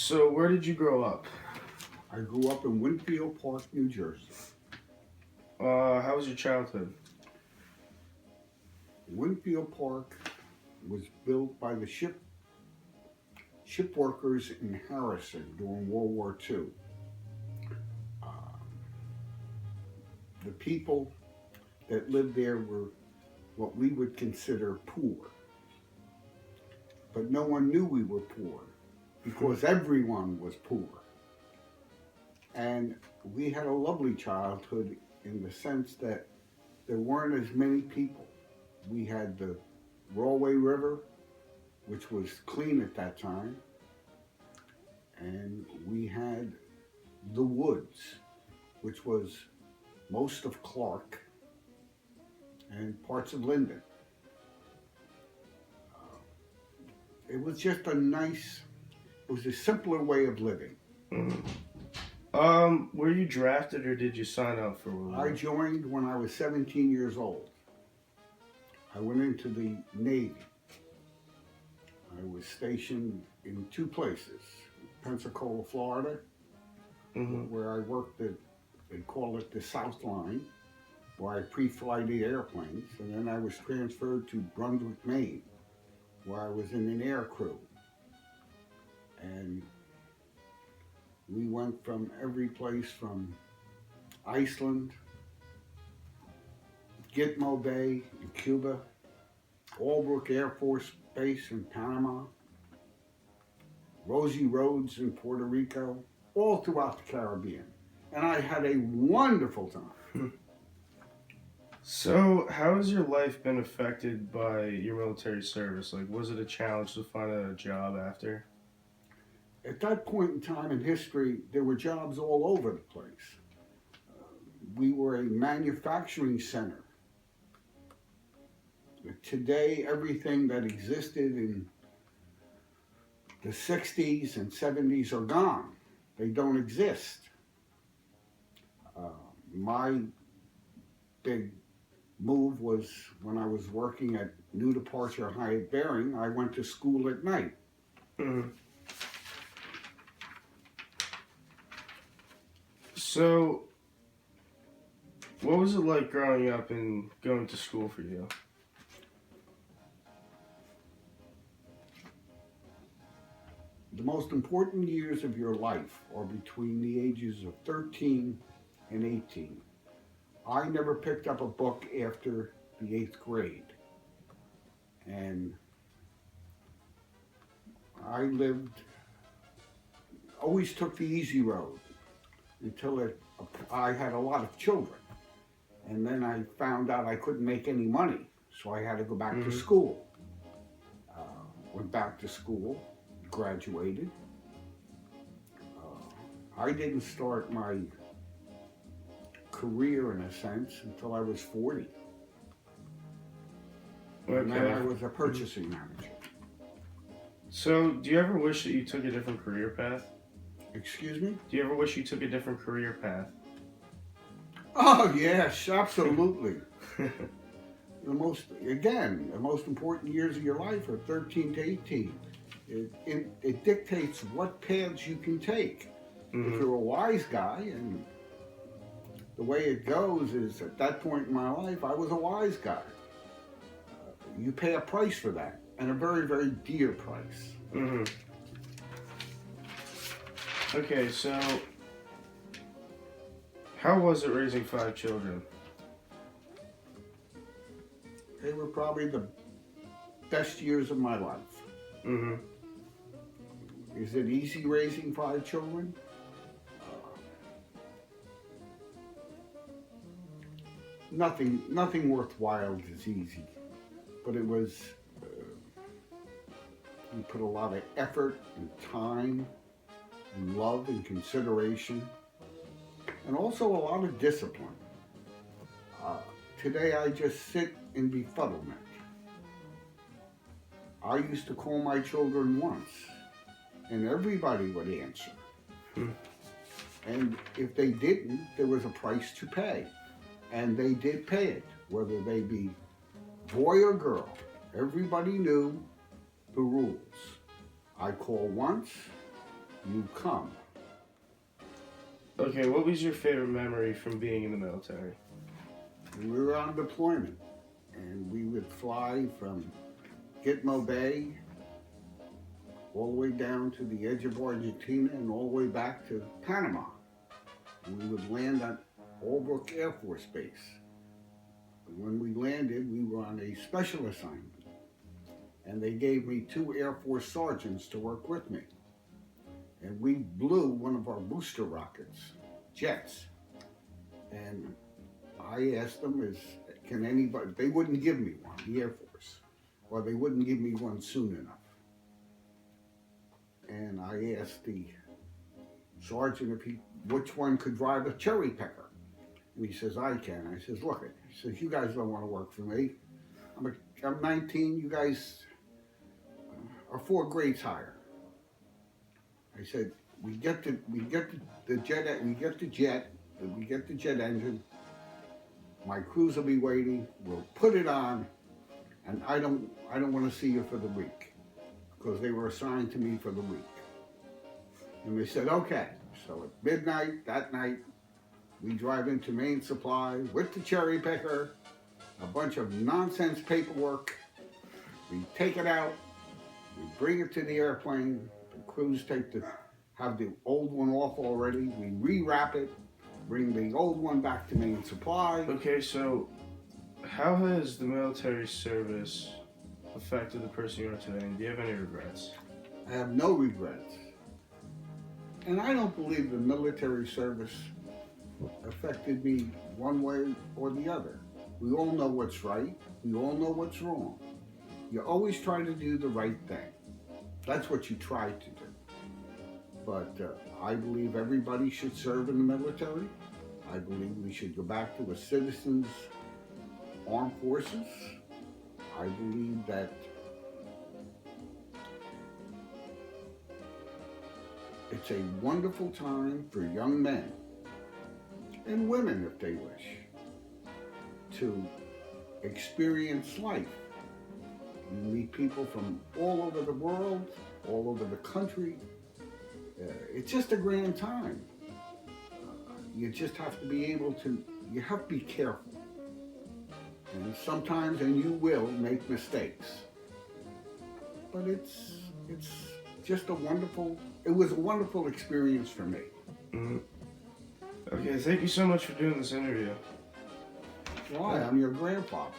So, where did you grow up? I grew up in Winfield Park, New Jersey. How was your childhood? Winfield Park was built by the ship workers in Harrison during World War II. Um, the people that lived there were what we would consider poor, but no one knew we were poor because everyone was poor. And we had a lovely childhood in the sense that there weren't as many people. We had the Rahway River, which was clean at that time, and we had the woods, which was most of Clark and parts of Linden. It was just it was a simpler way of living. Mhm. Were you drafted or did you sign up for World I War? joined when I was 17 years old. I went into the Navy. I was stationed in two places, Pensacola, Florida, Mm-hmm. where I worked at, they call it the South Line, where I pre-flight the airplanes, and then I was transferred to Brunswick, Maine, where I was in an air crew. And we went from every place from Iceland, Gitmo Bay in Cuba, Albrook Air Force Base in Panama, Rosie Roads in Puerto Rico, all throughout the Caribbean. And I had a wonderful time. So, how has your life been affected by your military service? Like, was it a challenge to find a job after? At that point in time in history, there were jobs all over the place. We were a manufacturing center. Today, everything that existed in the 60s and 70s are gone. They don't exist. Uh, my big move was when I was working at New Departure Hyatt Bering, I went to school at night. Mm-hmm. So, what was it like growing up and going to school for you? The most important years of your life are between the ages of 13 and 18. I never picked up a book after the eighth grade. And always took the easy road until I had a lot of children. And then I found out I couldn't make any money, so I had to go back to Mm-hmm. school. Uh, Went back to school, graduated. I didn't start my career, in a sense, until I was 40. And then Okay. I was a purchasing manager. So, do you ever wish that you took a different career path? Excuse me? Do you ever wish you took a different career path? Oh, yes, absolutely. The most important years of your life are 13 to 18. It dictates what paths you can take. If Mm-hmm. you're a wise guy, and the way it goes is at that point in my life, I was a wise guy. You pay a price for that, and a very, very dear price. Mm-hmm. Okay, so how was it raising five children? They were probably the best years of my life. Mm-hmm. Is it easy raising five children? Nothing worthwhile is easy, but it was. You put a lot of effort and time and love and consideration, and also a lot of discipline. Uh, Today I just sit in befuddlement. I used to call my children once, and everybody would answer. Hmm. And if they didn't, there was a price to pay. And they did pay it, whether they be boy or girl. Everybody knew the rules. I call once, you come. Okay, what was your favorite memory from being in the military? We were on deployment, and we would fly from Gitmo Bay all the way down to the edge of Argentina and all the way back to Panama. And we would land at Albrook Air Force Base. And when we landed, we were on a special assignment, and they gave me 2 Air Force sergeants to work with me. And we blew one of our booster rockets, jets. And I asked them, can anybody, they wouldn't give me one, the Air Force, or they wouldn't give me one soon enough. And I asked the sergeant which one could drive a cherry picker. And he says, I can. I says, look, he says, you guys don't want to work for me. I'm 19, you guys are 4 grades higher. I said, we get the jet engine. My crews will be waiting. We'll put it on, and I don't want to see you for the week, because they were assigned to me for the week. And they said, okay. So at midnight that night, we drive into Main Supply with the cherry picker, a bunch of nonsense paperwork. We take it out, we bring it to the airplane. The crews have the old one off already. We rewrap it, bring the old one back to Main Supply. Okay, so how has the military service affected the person you are today? And do you have any regrets? I have no regrets. And I don't believe the military service affected me one way or the other. We all know what's right. We all know what's wrong. You always try to do the right thing. That's what you try to do. But I believe everybody should serve in the military. I believe we should go back to a citizens' armed forces. I believe that it's a wonderful time for young men and women, if they wish, to experience life. You meet people from all over the world, all over the country. It's just a grand time. You just have to be able to, you have to be careful. And sometimes, and you will, make mistakes. But it's just it was a wonderful experience for me. Mm-hmm. Okay, thank you so much for doing this interview. Why? I'm your grandfather.